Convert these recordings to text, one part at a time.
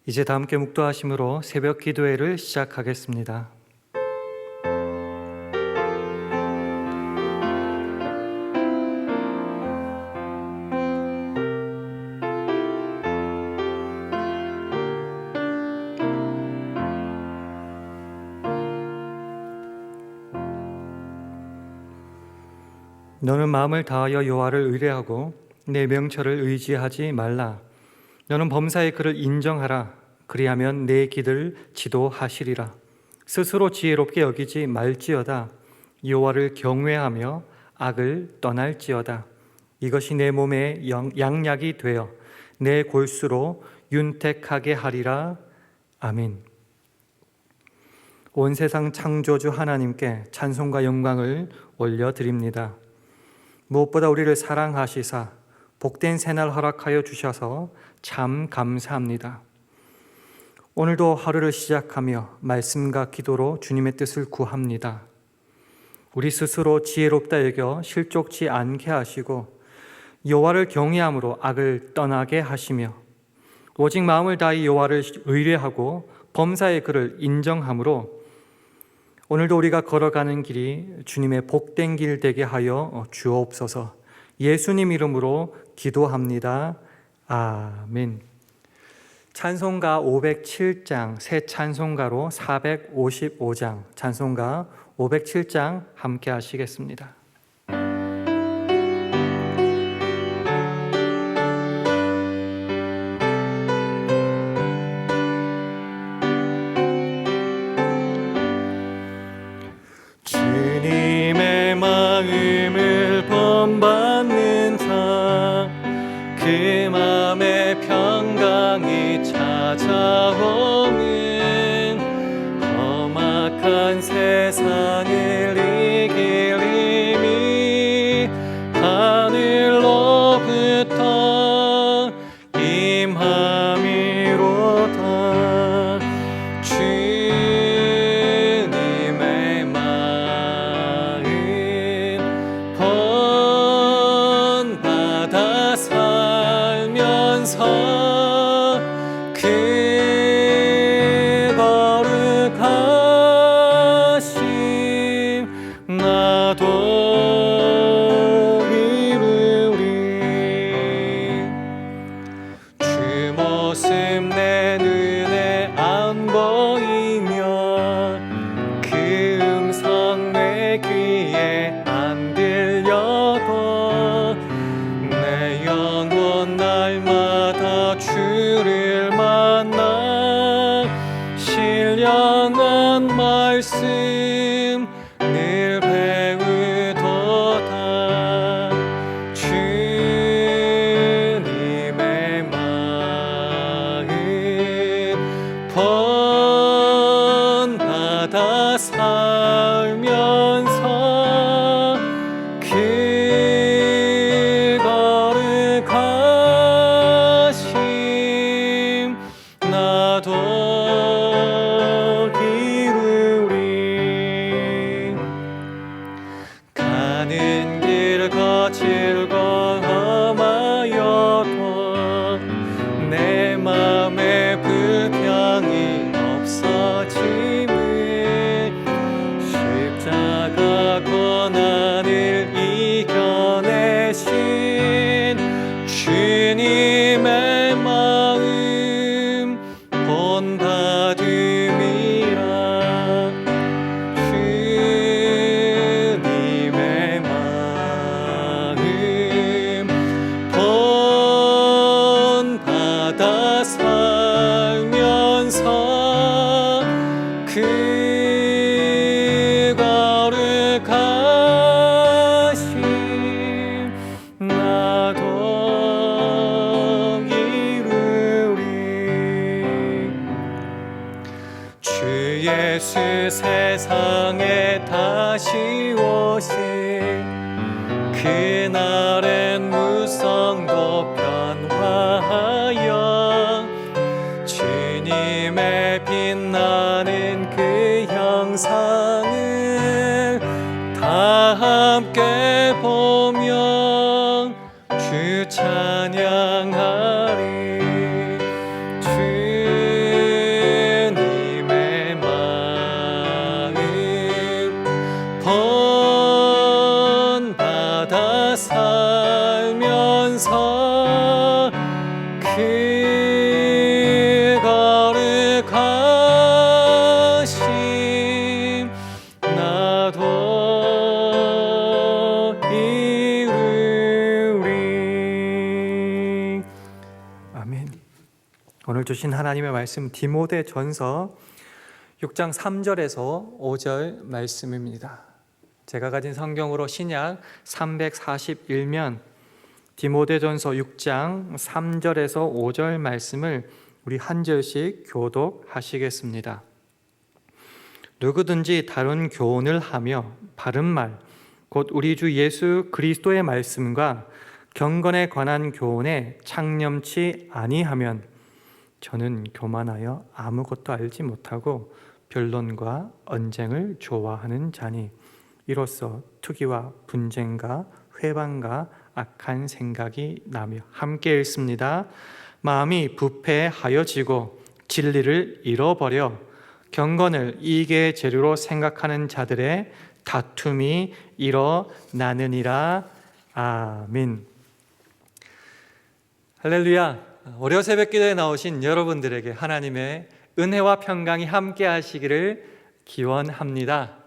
이제 다 함께 묵도하심으로 새벽 기도회를 시작하겠습니다. 너는 마음을 다하여 여호와를 의뢰하고 내 명철을 의지하지 말라. 너는 범사의 그를 인정하라. 그리하면 내 길을 지도하시리라. 스스로 지혜롭게 여기지 말지어다. 여호와를 경외하며 악을 떠날지어다. 이것이 내 몸에 양약이 되어 내 골수로 윤택하게 하리라. 아멘. 온 세상 창조주 하나님께 찬송과 영광을 올려드립니다. 무엇보다 우리를 사랑하시사 복된 새날 허락하여 주셔서 참 감사합니다. 오늘도 하루를 시작하며 말씀과 기도로 주님의 뜻을 구합니다. 우리 스스로 지혜롭다 여겨 실족치 않게 하시고 여호와를 경외함으로 악을 떠나게 하시며 오직 마음을 다해 여호와를 의뢰하고 범사의 그를 인정함으로 오늘도 우리가 걸어가는 길이 주님의 복된 길 되게 하여 주옵소서. 예수님 이름으로 기도합니다. 아멘. 찬송가 507장, 새 찬송가로 455장, 찬송가 507장 함께 하시겠습니다. 주님의 마음을 본받는 자, 그 마음에 평강이 찾아오는 험악한 세상을 이길 힘이 하늘로부터 임함이로다. 주님의 마음 본받아 살면서 그 거룩하심 나도 이루리. 주 모습 내 눈에 안 보이며 그 음성 내 귀에 안 들려도 내 영혼 날마다 주를 만나 신령한 말씀 늘 배우도다. 주님의 마음 본받아 살면서 그 거룩하심 나도 이루리. 가는 길 거칠고 험하여도 내 맘에 불평이 없어짐을 십자가 고난을 이겨내신 주님의 마음 본받음이라. 주님의 마음 본받아 살면서 그 거룩하심 나도 이루리. 주 예수 세상에 다시 오실 그날엔 무성도 변화하여 주님의 빛나는 그 형상을 다 함께 보며 주 찬양하리. 주 우리가 살면서 그 거룩하심 나도 이루리. 아멘. 오늘 주신 하나님의 말씀 디모데전서 6장 3절에서 5절 말씀입니다. 제가 가진 성경으로 신약 341면 디모데전서 6장 3절에서 5절 말씀을 우리 한 절씩 교독하시겠습니다. 누구든지 다른 교훈을 하며 바른 말, 곧 우리 주 예수 그리스도의 말씀과 경건에 관한 교훈에 창념치 아니하면 저는 교만하여 아무것도 알지 못하고 변론과 언쟁을 좋아하는 자니 이로써 투기와 분쟁과 회방과 악한 생각이 나며 함께 읽습니다. 마음이 부패하여지고 진리를 잃어버려 경건을 이익의 재료로 생각하는 자들의 다툼이 일어나느니라. 아멘. 할렐루야. 월요 새벽 기도에 나오신 여러분들에게 하나님의 은혜와 평강이 함께 하시기를 기원합니다.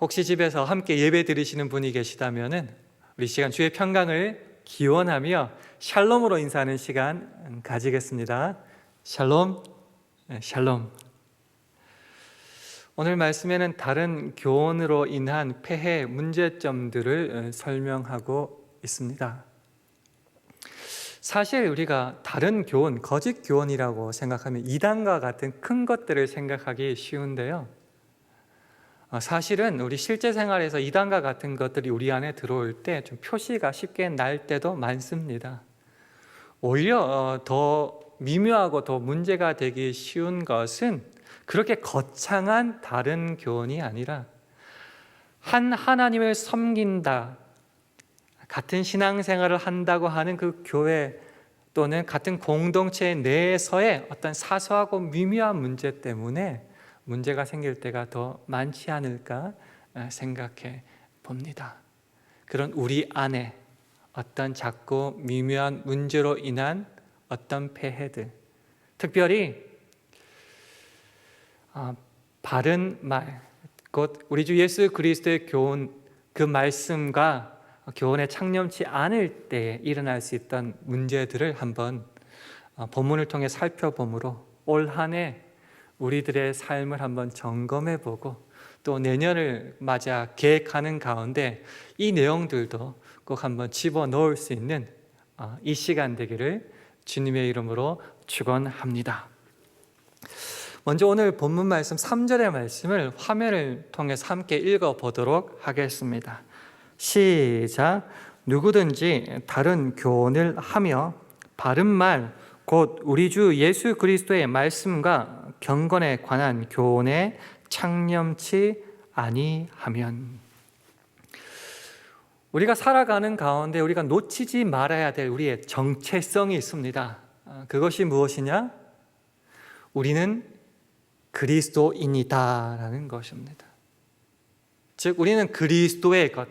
혹시 집에서 함께 예배 드리시는 분이 계시다면 우리 시간 주의 평강을 기원하며 샬롬으로 인사하는 시간 가지겠습니다. 샬롬, 샬롬. 오늘 말씀에는 다른 교훈으로 인한 폐해 문제점들을 설명하고 있습니다. 사실 우리가 다른 교훈, 거짓 교훈이라고 생각하면 이단과 같은 큰 것들을 생각하기 쉬운데요. 사실은 우리 실제 생활에서 이단과 같은 것들이 우리 안에 들어올 때 좀 표시가 쉽게 날 때도 많습니다. 오히려 더 미묘하고 더 문제가 되기 쉬운 것은 그렇게 거창한 다른 교훈이 아니라 한 하나님을 섬긴다, 같은 신앙생활을 한다고 하는 그 교회 또는 같은 공동체 내에서의 어떤 사소하고 미묘한 문제 때문에 문제가 생길 때가 더 많지 않을까 생각해 봅니다. 그런 우리 안에 어떤 작고 미묘한 문제로 인한 어떤 폐해들, 특별히 바른 말, 곧 우리 주 예수 그리스도의 교훈, 그 말씀과 교훈에 창념치 않을 때에 일어날 수 있던 문제들을 한번 본문을 통해 살펴보므로 올 한 해 우리들의 삶을 한번 점검해보고 또 내년을 맞아 계획하는 가운데 이 내용들도 꼭 한번 집어넣을 수 있는 이 시간 되기를 주님의 이름으로 축원합니다. 먼저 오늘 본문 말씀 3절의 말씀을 화면을 통해서 함께 읽어보도록 하겠습니다. 시작. 누구든지 다른 교훈을 하며 바른 말, 곧 우리 주 예수 그리스도의 말씀과 경건에 관한 교훈에 창념치 아니하면. 우리가 살아가는 가운데 우리가 놓치지 말아야 될 우리의 정체성이 있습니다. 그것이 무엇이냐? 우리는 그리스도인이다라는 것입니다. 즉 우리는 그리스도의 것,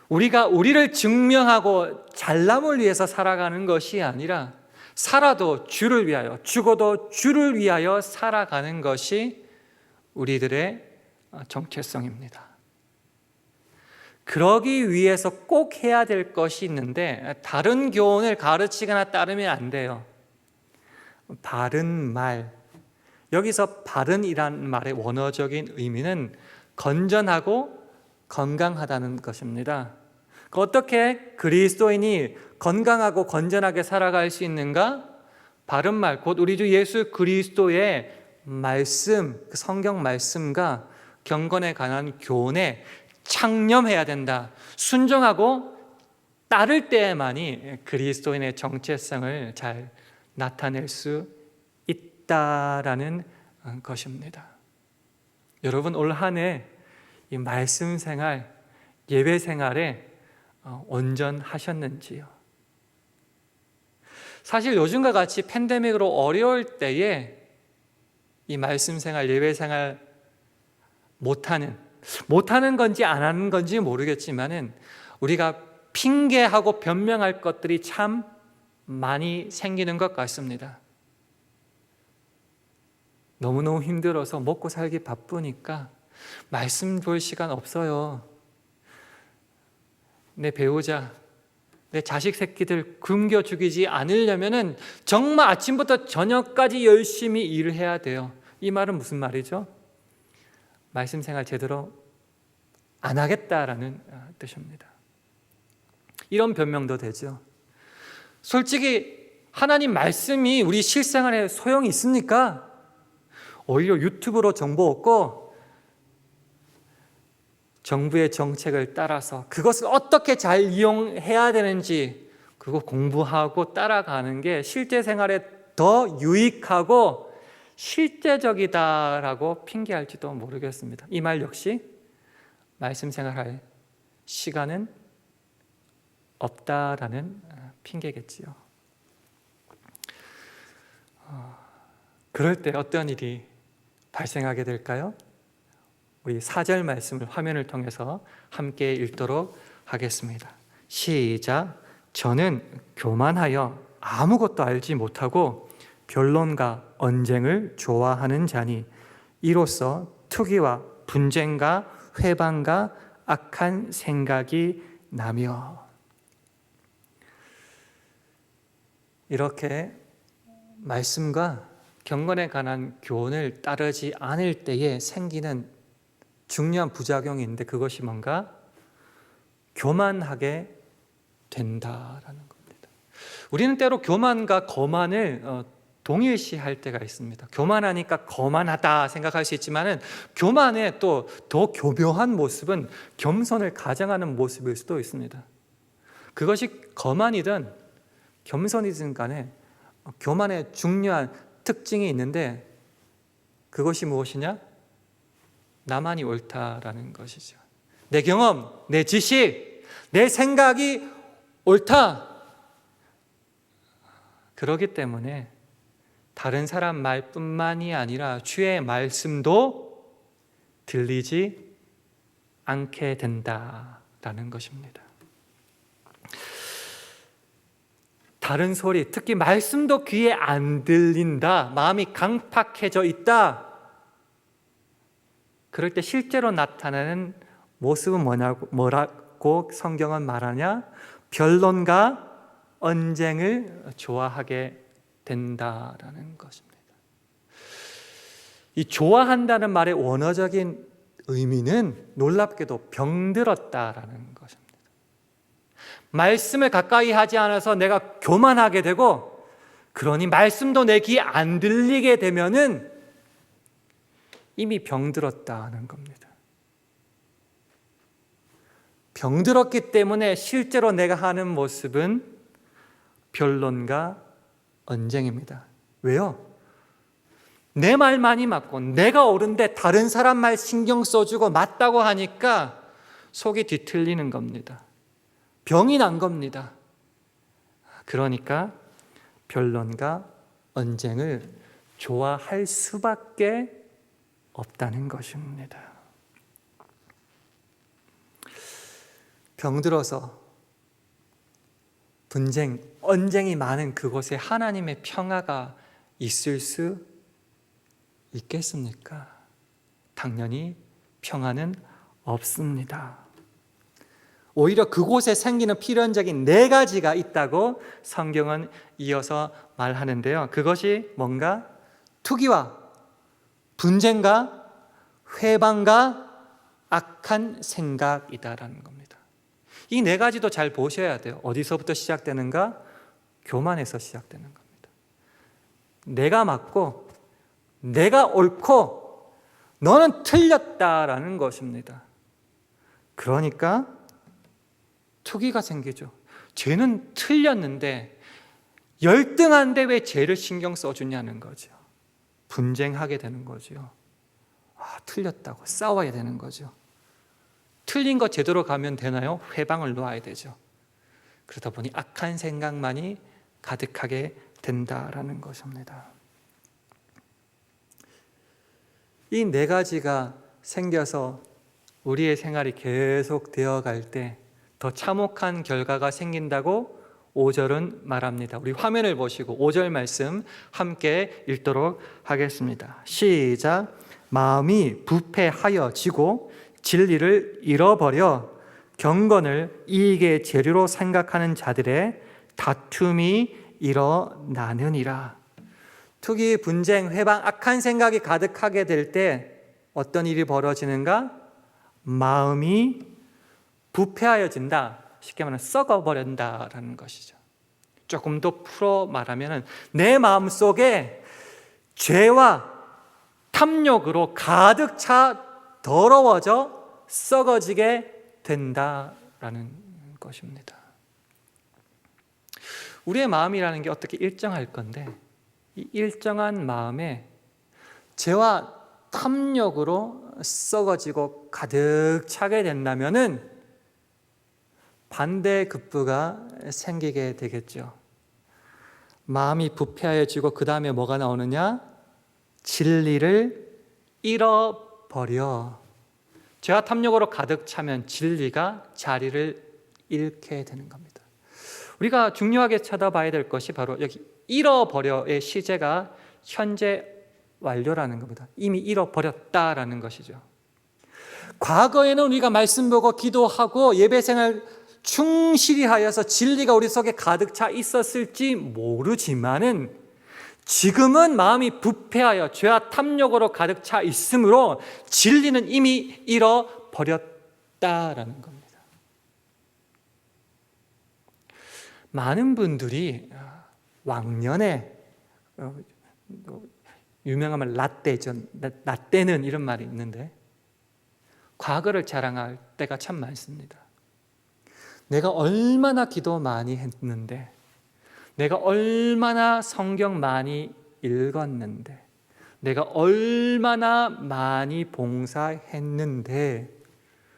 우리가 우리를 증명하고 잘남을 위해서 살아가는 것이 아니라 살아도 주를 위하여, 죽어도 주를 위하여 살아가는 것이 우리들의 정체성입니다. 그러기 위해서 꼭 해야 될 것이 있는데 다른 교훈을 가르치거나 따르면 안 돼요. 바른 말, 여기서 바른이란 말의 원어적인 의미는 건전하고 건강하다는 것입니다. 어떻게 그리스도인이 건강하고 건전하게 살아갈 수 있는가? 바른 말, 곧 우리 주 예수 그리스도의 말씀, 그 성경 말씀과 경건에 관한 교훈에 창념해야 된다. 순종하고 따를 때에만이 그리스도인의 정체성을 잘 나타낼 수 있다라는 것입니다. 여러분 올 한 해 이 말씀 생활, 예배 생활에 온전하셨는지요? 사실 요즘과 같이 팬데믹으로 어려울 때에 이 말씀 생활, 예배 생활 못하는 건지 안 하는 건지 모르겠지만은 우리가 핑계하고 변명할 것들이 참 많이 생기는 것 같습니다. 너무너무 힘들어서 먹고 살기 바쁘니까 말씀 볼 시간 없어요. 내 배우자, 내 자식 새끼들 굶겨 죽이지 않으려면은 정말 아침부터 저녁까지 열심히 일을 해야 돼요. 이 말은 무슨 말이죠? 말씀 생활 제대로 안 하겠다라는 뜻입니다. 이런 변명도 되죠. 솔직히 하나님 말씀이 우리 실생활에 소용이 있습니까? 오히려 유튜브로 정보 얻고 정부의 정책을 따라서 그것을 어떻게 잘 이용해야 되는지 그거 공부하고 따라가는 게 실제 생활에 더 유익하고 실제적이다라고 핑계할지도 모르겠습니다. 이 말 역시 말씀 생활할 시간은 없다라는 핑계겠지요. 그럴 때 어떤 일이 발생하게 될까요? 우리 4절 말씀을 화면을 통해서 함께 읽도록 하겠습니다. 시작. 저는 교만하여 아무것도 알지 못하고 변론과 언쟁을 좋아하는 자니 이로써 투기와 분쟁과 회방과 악한 생각이 나며. 이렇게 말씀과 경건에 관한 교훈을 따르지 않을 때에 생기는 중요한 부작용이 있는데 그것이 뭔가? 교만하게 된다라는 겁니다. 우리는 때로 교만과 거만을 동일시할 때가 있습니다. 교만하니까 거만하다 생각할 수 있지만은 교만의 또 더 교묘한 모습은 겸손을 가장하는 모습일 수도 있습니다. 그것이 거만이든 겸손이든 간에 교만의 중요한 특징이 있는데 그것이 무엇이냐? 나만이 옳다라는 것이죠. 내 경험, 내 지식, 내 생각이 옳다. 그렇기 때문에 다른 사람 말뿐만이 아니라 주의 말씀도 들리지 않게 된다라는 것입니다. 다른 소리, 특히 말씀도 귀에 안 들린다, 마음이 강팍해져 있다. 그럴 때 실제로 나타나는 모습은 뭐라고 성경은 말하냐? 변론과 언쟁을 좋아하게 된다라는 것입니다. 이 좋아한다는 말의 원어적인 의미는 놀랍게도 병들었다라는 것입니다. 말씀을 가까이 하지 않아서 내가 교만하게 되고, 그러니 말씀도 내 귀에 안 들리게 되면은 이미 병들었다는 겁니다. 병들었기 때문에 실제로 내가 하는 모습은 변론과 언쟁입니다. 왜요? 내 말만이 맞고 내가 옳은데 다른 사람 말 신경 써주고 맞다고 하니까 속이 뒤틀리는 겁니다. 병이 난 겁니다. 그러니까 변론과 언쟁을 좋아할 수밖에 없다는 것입니다. 병들어서 분쟁, 언쟁이 많은 그곳에 하나님의 평화가 있을 수 있겠습니까? 당연히 평화는 없습니다. 오히려 그곳에 생기는 필연적인 4가지가 있다고 성경은 이어서 말하는데요. 그것이 뭔가? 투기와 분쟁과 회방과 악한 생각이다라는 겁니다. 이 4가지도 잘 보셔야 돼요. 어디서부터 시작되는가? 교만에서 시작되는 겁니다. 내가 맞고 내가 옳고 너는 틀렸다라는 것입니다. 그러니까 투기가 생기죠. 쟤는 틀렸는데 열등한데 왜 쟤를 신경 써주냐는 거죠. 분쟁하게 되는 거죠. 틀렸다고 싸워야 되는 거죠. 틀린 거 제대로 가면 되나요? 회방을 놓아야 되죠. 그러다 보니 악한 생각만이 가득하게 된다라는 것입니다. 이 4가지가 생겨서 우리의 생활이 계속 되어갈 때 더 참혹한 결과가 생긴다고 5절은 말합니다. 우리 화면을 보시고 5절 말씀 함께 읽도록 하겠습니다. 시작. 마음이 부패하여지고 진리를 잃어버려 경건을 이익의 재료로 생각하는 자들의 다툼이 일어나느니라. 투기, 분쟁, 회방, 악한 생각이 가득하게 될 때 어떤 일이 벌어지는가? 마음이 부패하여진다. 쉽게 말하면 썩어버린다라는 것이죠. 조금 더 풀어 말하면 내 마음속에 죄와 탐욕으로 가득 차 더러워져 썩어지게 된다라는 것입니다. 우리의 마음이라는 게 어떻게 일정할 건데 이 일정한 마음에 죄와 탐욕으로 썩어지고 가득 차게 된다면은 반대급부가 생기게 되겠죠. 마음이 부패하여지고 그 다음에 뭐가 나오느냐? 진리를 잃어버려. 죄와 탐욕으로 가득 차면 진리가 자리를 잃게 되는 겁니다. 우리가 중요하게 쳐다봐야 될 것이 바로 여기 잃어버려의 시제가 현재 완료라는 겁니다. 이미 잃어버렸다라는 것이죠. 과거에는 우리가 말씀 보고 기도하고 예배생활 충실히 하여서 진리가 우리 속에 가득 차 있었을지 모르지만은 지금은 마음이 부패하여 죄와 탐욕으로 가득 차 있으므로 진리는 이미 잃어버렸다라는 겁니다. 많은 분들이 왕년에 유명한 말 라떼죠. 라떼는 이런 말이 있는데 과거를 자랑할 때가 참 많습니다. 내가 얼마나 기도 많이 했는데, 내가 얼마나 성경 많이 읽었는데, 내가 얼마나 많이 봉사했는데,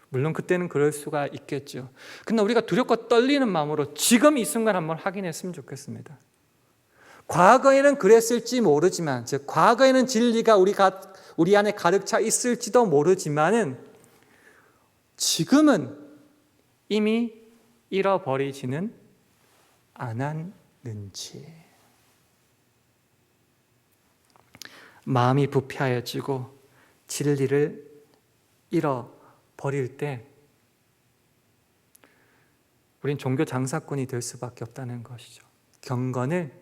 물론 그때는 그럴 수가 있겠죠. 근데 우리가 두렵고 떨리는 마음으로 지금 이 순간 한번 확인했으면 좋겠습니다. 과거에는 그랬을지 모르지만, 즉 과거에는 진리가 우리 안에 가득 차 있을지도 모르지만은 지금은 이미 잃어버리지는 않았는지. 마음이 부패하여지고 진리를 잃어버릴 때 우린 종교 장사꾼이 될 수밖에 없다는 것이죠. 경건을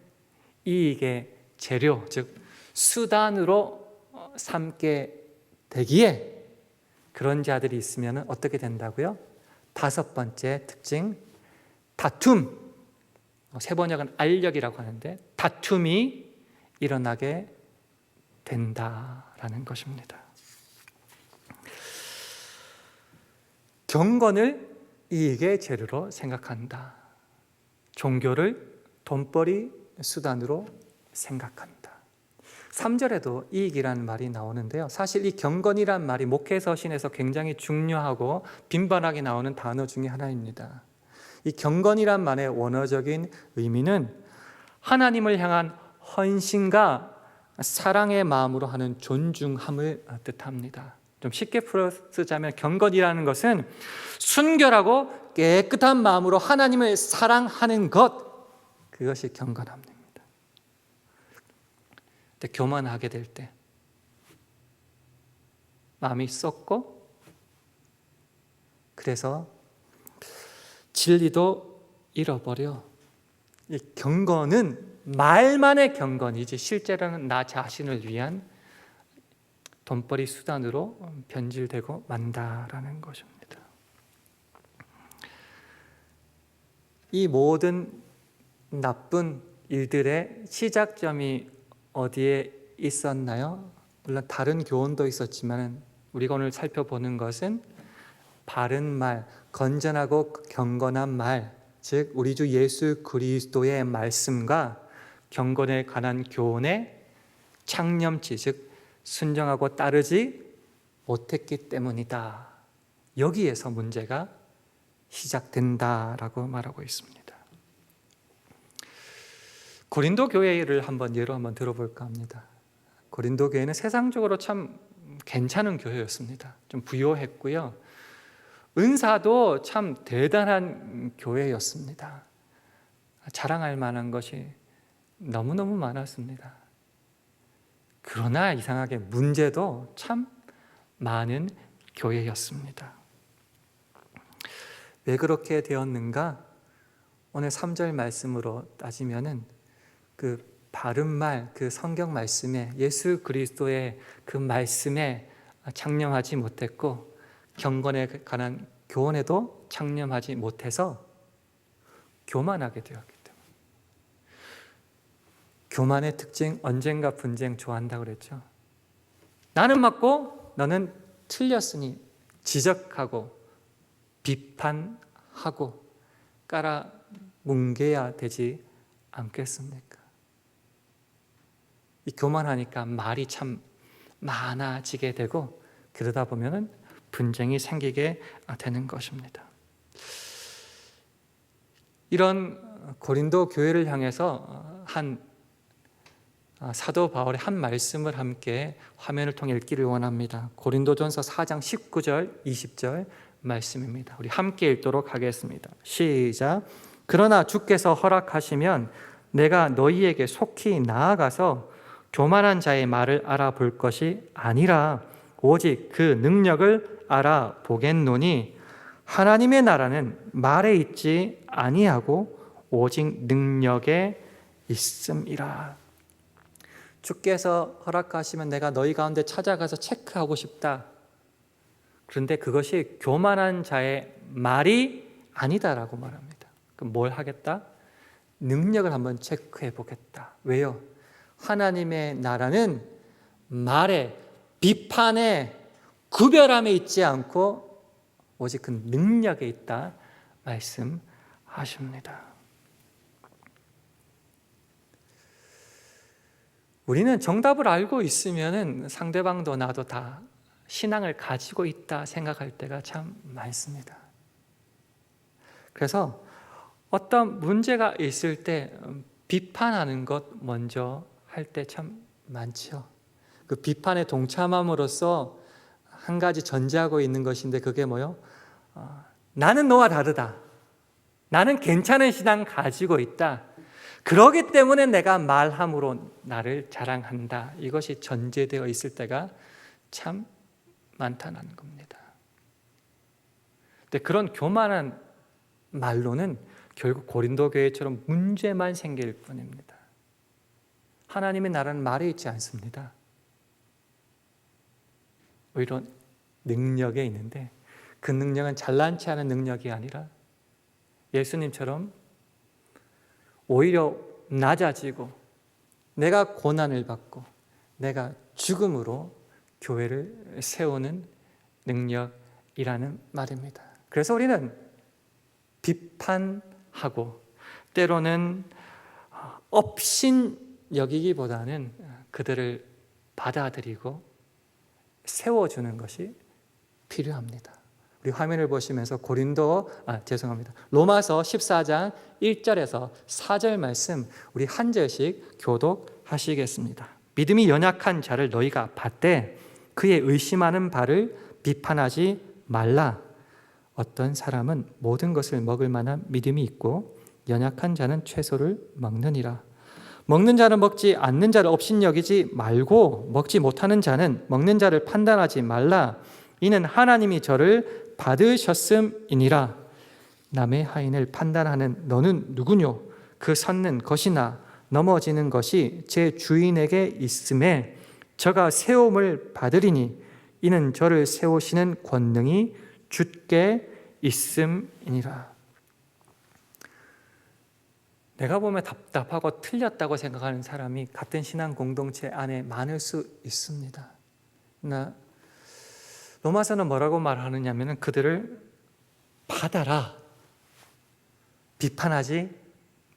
이익의 재료, 즉 수단으로 삼게 되기에 그런 자들이 있으면 어떻게 된다고요? 5번째 특징, 다툼. 세번역은 알력이라고 하는데 다툼이 일어나게 된다라는 것입니다. 경건을 이익의 재료로 생각한다. 종교를 돈벌이 수단으로 생각한다. 3절에도 이익이라는 말이 나오는데요. 사실 이 경건이란 말이 목회서신에서 굉장히 중요하고 빈번하게 나오는 단어 중에 하나입니다. 이 경건이란 말의 원어적인 의미는 하나님을 향한 헌신과 사랑의 마음으로 하는 존중함을 뜻합니다. 좀 쉽게 풀어 쓰자면 경건이라는 것은 순결하고 깨끗한 마음으로 하나님을 사랑하는 것, 그것이 경건함입니다. 근데 교만하게 될 때 마음이 썩고 그래서 진리도 잃어버려. 이 경건은 말만의 경건이지 실제로는 나 자신을 위한 돈벌이 수단으로 변질되고 만다라는 것입니다. 이 모든 나쁜 일들의 시작점이 어디에 있었나요? 물론 다른 교훈도 있었지만 우리가 오늘 살펴보는 것은 바른 말, 건전하고 경건한 말, 즉 우리 주 예수 그리스도의 말씀과 경건에 관한 교훈의 창념치, 즉 순종하고 따르지 못했기 때문이다. 여기에서 문제가 시작된다라고 말하고 있습니다. 고린도 교회를 예로 한번 들어볼까 합니다. 고린도 교회는 세상적으로 참 괜찮은 교회였습니다. 좀 부유했고요. 은사도 참 대단한 교회였습니다. 자랑할 만한 것이 너무너무 많았습니다. 그러나 이상하게 문제도 참 많은 교회였습니다. 왜 그렇게 되었는가? 오늘 3절 말씀으로 따지면은 그 바른 말, 그 성경 말씀에, 예수 그리스도의 그 말씀에 창념하지 못했고 경건에 관한 교훈에도 창념하지 못해서 교만하게 되었기 때문에. 교만의 특징, 언젠가 분쟁 좋아한다고 그랬죠. 나는 맞고 너는 틀렸으니 지적하고 비판하고 깔아 뭉개야 되지 않겠습니까? 이 교만하니까 말이 참 많아지게 되고 그러다 보면은 분쟁이 생기게 되는 것입니다. 이런 고린도 교회를 향해서 한 사도 바울의 한 말씀을 함께 화면을 통해 읽기를 원합니다. 고린도전서 4장 19절 20절 말씀입니다. 우리 함께 읽도록 하겠습니다. 시작. 그러나 주께서 허락하시면 내가 너희에게 속히 나아가서 교만한 자의 말을 알아볼 것이 아니라 오직 그 능력을 알아보겠노니 하나님의 나라는 말에 있지 아니하고 오직 능력에 있음이라. 주께서 허락하시면 내가 너희 가운데 찾아가서 체크하고 싶다. 그런데 그것이 교만한 자의 말이 아니다라고 말합니다. 그럼 뭘 하겠다? 능력을 한번 체크해 보겠다. 왜요? 하나님의 나라는 말에, 비판에, 구별함에 있지 않고 오직 그 능력에 있다 말씀하십니다. 우리는 정답을 알고 있으면 상대방도 나도 다 신앙을 가지고 있다 생각할 때가 참 많습니다. 그래서 어떤 문제가 있을 때 비판하는 것 먼저 할 때 참 많죠. 그 비판에 동참함으로써 한 가지 전제하고 있는 것인데 그게 뭐요? 나는 너와 다르다. 나는 괜찮은 신앙 가지고 있다. 그러기 때문에 내가 말함으로 나를 자랑한다. 이것이 전제되어 있을 때가 참 많다는 겁니다. 근데 그런 교만한 말로는 결국 고린도 교회처럼 문제만 생길 뿐입니다. 하나님의 나라는 말에 있지 않습니다. 오히려 능력에 있는데 그 능력은 잘난치 않은 능력이 아니라 예수님처럼 오히려 낮아지고 내가 고난을 받고 내가 죽음으로 교회를 세우는 능력이라는 말입니다. 그래서 우리는 비판하고 때로는 업신 여기기보다는 그들을 받아들이고 세워주는 것이 필요합니다. 우리 화면을 보시면서 로마서 14장 1절에서 4절 말씀 우리 한 절씩 교독하시겠습니다. 믿음이 연약한 자를 너희가 받되 그의 의심하는 바를 비판하지 말라. 어떤 사람은 모든 것을 먹을 만한 믿음이 있고 연약한 자는 채소를 먹느니라. 먹는 자는 먹지 않는 자를 업신여기지 말고 먹지 못하는 자는 먹는 자를 판단하지 말라. 이는 하나님이 저를 받으셨음이니라. 남의 하인을 판단하는 너는 누구뇨? 그 섰는 것이나 넘어지는 것이 제 주인에게 있음에 저가 세움을 받으리니 이는 저를 세우시는 권능이 주께 있음이니라. 내가 보면 답답하고 틀렸다고 생각하는 사람이 같은 신앙 공동체 안에 많을 수 있습니다. 그러나 로마서는 뭐라고 말하느냐면 그들을 받아라. 비판하지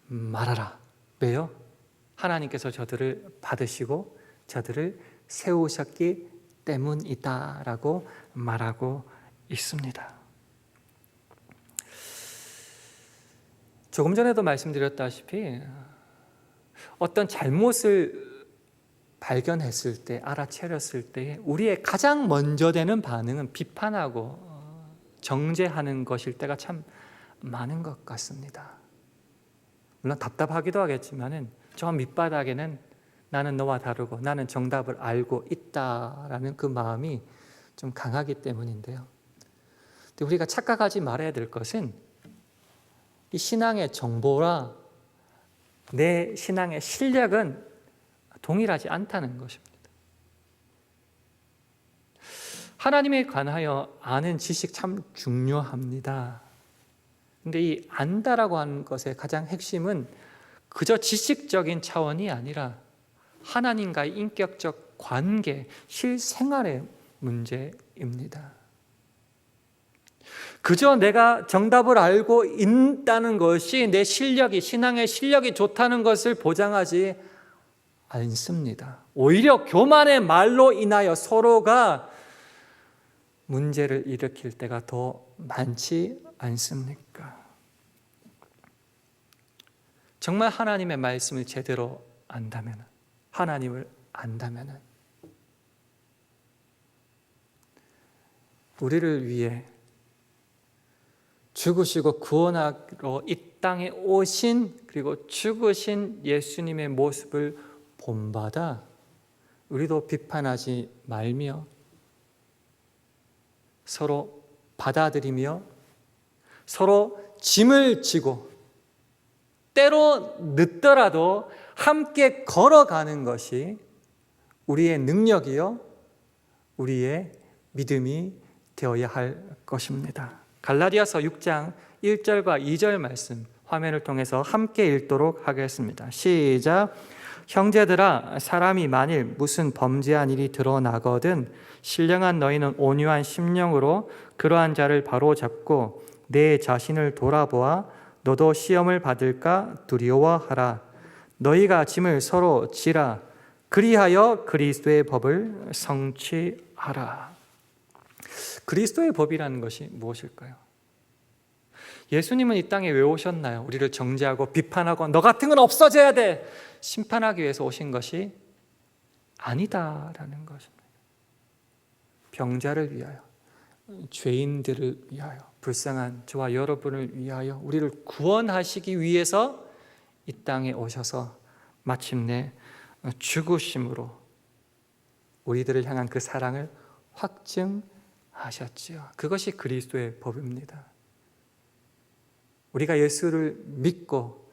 말아라. 왜요? 하나님께서 저들을 받으시고 저들을 세우셨기 때문이다라고 말하고 있습니다. 조금 전에도 말씀드렸다시피 어떤 잘못을 발견했을 때, 알아차렸을 때 우리의 가장 먼저 되는 반응은 비판하고 정죄하는 것일 때가 참 많은 것 같습니다. 물론 답답하기도 하겠지만은 저 밑바닥에는 나는 너와 다르고 나는 정답을 알고 있다라는 그 마음이 좀 강하기 때문인데요. 근데 우리가 착각하지 말아야 될 것은 이 신앙의 정보와 내 신앙의 실력은 동일하지 않다는 것입니다. 하나님에 관하여 아는 지식 참 중요합니다. 근데 이 안다라고 하는 것의 가장 핵심은 그저 지식적인 차원이 아니라 하나님과의 인격적 관계, 실생활의 문제입니다. 그저 내가 정답을 알고 있다는 것이 내 실력이, 신앙의 실력이 좋다는 것을 보장하지 않습니다. 오히려 교만의 말로 인하여 서로가 문제를 일으킬 때가 더 많지 않습니까? 정말 하나님의 말씀을 제대로 안다면, 하나님을 안다면 우리를 위해 죽으시고 구원하러 이 땅에 오신, 그리고 죽으신 예수님의 모습을 본받아 우리도 비판하지 말며 서로 받아들이며 서로 짐을 지고 때로 늦더라도 함께 걸어가는 것이 우리의 능력이요 우리의 믿음이 되어야 할 것입니다. 갈라디아서 6장 1절과 2절 말씀 화면을 통해서 함께 읽도록 하겠습니다. 시작. 형제들아, 사람이 만일 무슨 범죄한 일이 드러나거든 신령한 너희는 온유한 심령으로 그러한 자를 바로잡고 내 자신을 돌아보아 너도 시험을 받을까 두려워하라. 너희가 짐을 서로 지라. 그리하여 그리스도의 법을 성취하라. 그리스도의 법이라는 것이 무엇일까요? 예수님은 이 땅에 왜 오셨나요? 우리를 정죄하고 비판하고 너 같은 건 없어져야 돼! 심판하기 위해서 오신 것이 아니다라는 것입니다. 병자를 위하여, 죄인들을 위하여, 불쌍한 저와 여러분을 위하여 우리를 구원하시기 위해서 이 땅에 오셔서 마침내 죽으심으로 우리들을 향한 그 사랑을 확증하셨지요. 그것이 그리스도의 법입니다. 우리가 예수를 믿고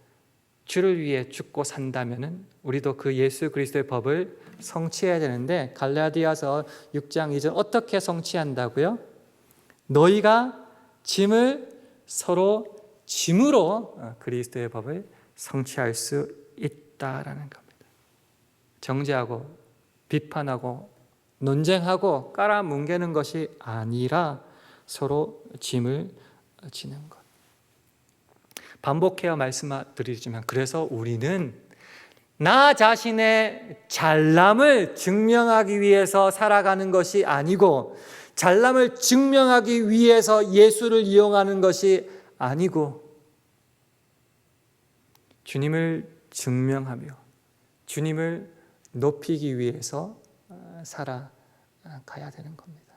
주를 위해 죽고 산다면 우리도 그 예수 그리스도의 법을 성취해야 되는데 갈라디아서 6장 2절 어떻게 성취한다고요? 너희가 짐을 서로 짐으로 그리스도의 법을 성취할 수 있다라는 겁니다. 정죄하고 비판하고 논쟁하고 깔아뭉개는 것이 아니라 서로 짐을 지는 것. 반복해야 말씀드리지만 그래서 우리는 나 자신의 잘남을 증명하기 위해서 살아가는 것이 아니고 잘남을 증명하기 위해서 예수를 이용하는 것이 아니고 주님을 증명하며 주님을 높이기 위해서 살아가야 되는 겁니다.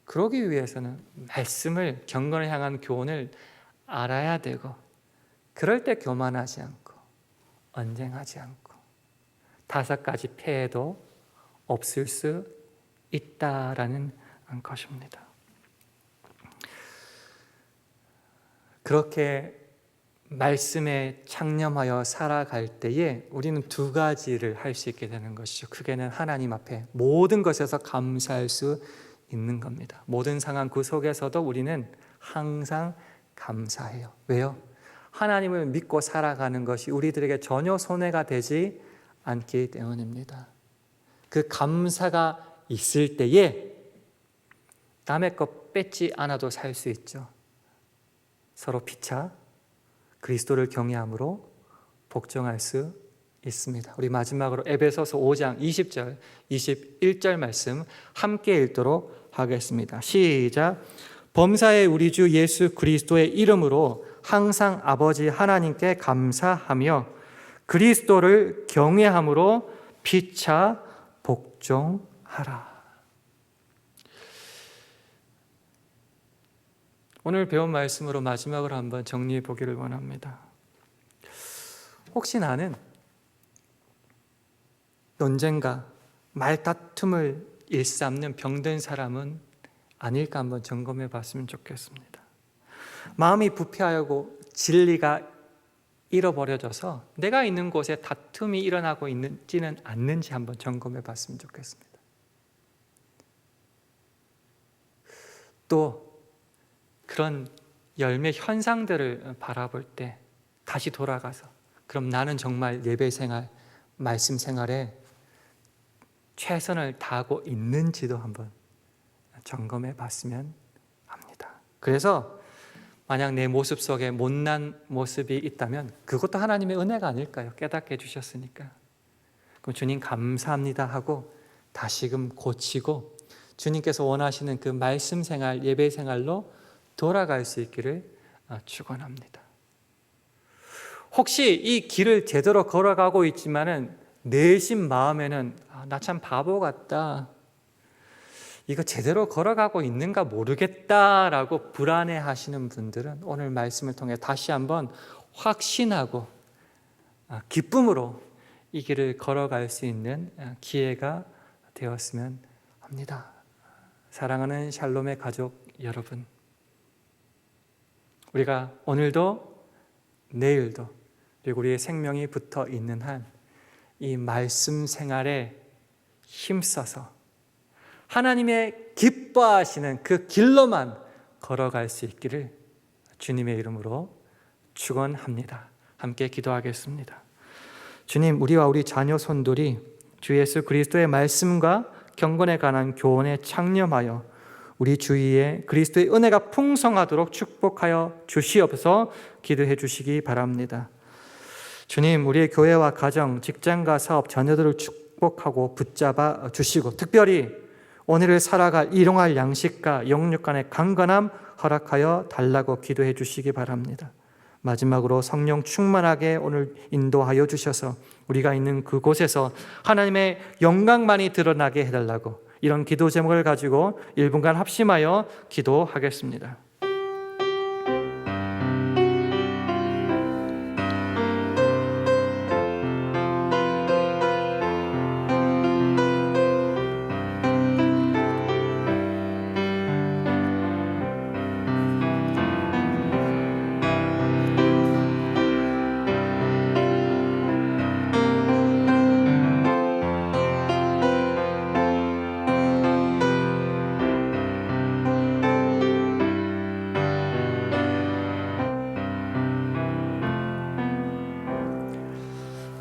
그러기 위해서는 말씀을 경건을 향한 교훈을 알아야 되고 그럴 때 교만하지 않고 언쟁하지 않고 5가지 폐해도 없을 수 있다라는 것입니다. 그렇게 말씀에 창념하여 살아갈 때에 우리는 2가지를 할 수 있게 되는 것이죠. 크게는 하나님 앞에 모든 것에서 감사할 수 있는 겁니다. 모든 상황 그 속에서도 우리는 항상 감사해요. 왜요? 하나님을 믿고 살아가는 것이 우리들에게 전혀 손해가 되지 않기 때문입니다. 그 감사가 있을 때에 남의 것 뺏지 않아도 살 수 있죠. 서로 피차 그리스도를 경외함으로 복종할 수 있습니다. 우리 마지막으로 에베소서 5장 20절, 21절 말씀 함께 읽도록 하겠습니다. 시작. 범사의 우리 주 예수 그리스도의 이름으로 항상 아버지 하나님께 감사하며 그리스도를 경외함으로 피차 복종하라. 오늘 배운 말씀으로 마지막으로 한번 정리해 보기를 원합니다. 혹시 나는 논쟁과 말다툼을 일삼는 병든 사람은 아닐까 한번 점검해 봤으면 좋겠습니다. 마음이 부패하고 진리가 잃어버려져서 내가 있는 곳에 다툼이 일어나고 있는지는 않는지 한번 점검해 봤으면 좋겠습니다. 또 그런 열매 현상들을 바라볼 때 다시 돌아가서 그럼 나는 정말 예배 생활, 말씀 생활에 최선을 다하고 있는지도 한번 점검해 봤으면 합니다. 그래서 만약 내 모습 속에 못난 모습이 있다면 그것도 하나님의 은혜가 아닐까요? 깨닫게 해주셨으니까. 그럼 주님 감사합니다 하고 다시금 고치고 주님께서 원하시는 그 말씀 생활, 예배 생활로 돌아갈 수 있기를 축원합니다. 혹시 이 길을 제대로 걸어가고 있지만은 내심 마음에는 나 참 바보 같다, 이거 제대로 걸어가고 있는가 모르겠다라고 불안해하시는 분들은 오늘 말씀을 통해 다시 한번 확신하고 기쁨으로 이 길을 걸어갈 수 있는 기회가 되었으면 합니다. 사랑하는 샬롬의 가족 여러분, 우리가 오늘도 내일도 그리고 우리의 생명이 붙어 있는 한 이 말씀 생활에 힘써서 하나님의 기뻐하시는 그 길로만 걸어갈 수 있기를 주님의 이름으로 축원합니다. 함께 기도하겠습니다. 주님, 우리와 우리 자녀 손들이 주 예수 그리스도의 말씀과 경건에 관한 교훈에 창념하여 우리 주위에 그리스도의 은혜가 풍성하도록 축복하여 주시옵소서. 기도해 주시기 바랍니다. 주님, 우리의 교회와 가정, 직장과 사업, 자녀들을 축복하고 붙잡아 주시고 특별히 오늘을 살아갈 일용할 양식과 영육 간의 강건함 허락하여 달라고 기도해 주시기 바랍니다. 마지막으로 성령 충만하게 오늘 인도하여 주셔서 우리가 있는 그곳에서 하나님의 영광만이 드러나게 해달라고 이런 기도 제목을 가지고 1분간 합심하여 기도하겠습니다.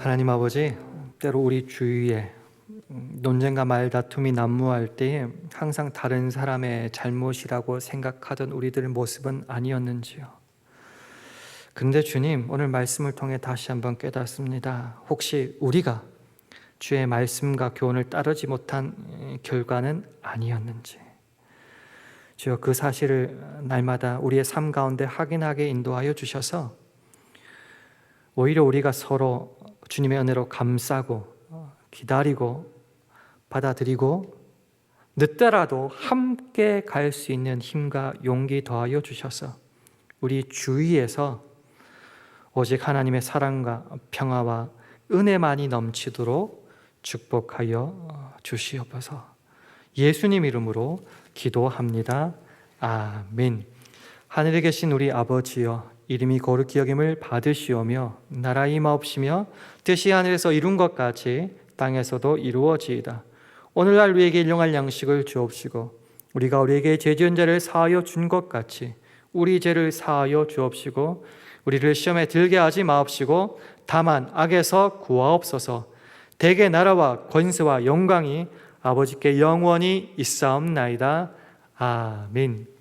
하나님 아버지, 때로 우리 주위에 논쟁과 말다툼이 난무할 때에 항상 다른 사람의 잘못이라고 생각하던 우리들의 모습은 아니었는지요. 그런데 주님, 오늘 말씀을 통해 다시 한번 깨닫습니다. 혹시 우리가 주의 말씀과 교훈을 따르지 못한 결과는 아니었는지 주여, 그 사실을 날마다 우리의 삶 가운데 확인하게 인도하여 주셔서 오히려 우리가 서로 주님의 은혜로 감싸고 기다리고 받아들이고 늦더라도 함께 갈 수 있는 힘과 용기 더하여 주셔서 우리 주위에서 오직 하나님의 사랑과 평화와 은혜만이 넘치도록 축복하여 주시옵소서. 예수님 이름으로 기도합니다. 아멘. 하늘에 계신 우리 아버지여, 이름이 거룩히 여김을 받으시오며 나라 임하옵시며 뜻이 하늘에서 이룬 것 같이 땅에서도 이루어지이다. 오늘날 우리에게 일용할 양식을 주옵시고 우리가 우리에게 죄 지은 자를 사하여 준 것 같이 우리 죄를 사하여 주옵시고 우리를 시험에 들게 하지 마옵시고 다만 악에서 구하옵소서. 대개 나라와 권세와 영광이 아버지께 영원히 있사옵나이다. 아멘.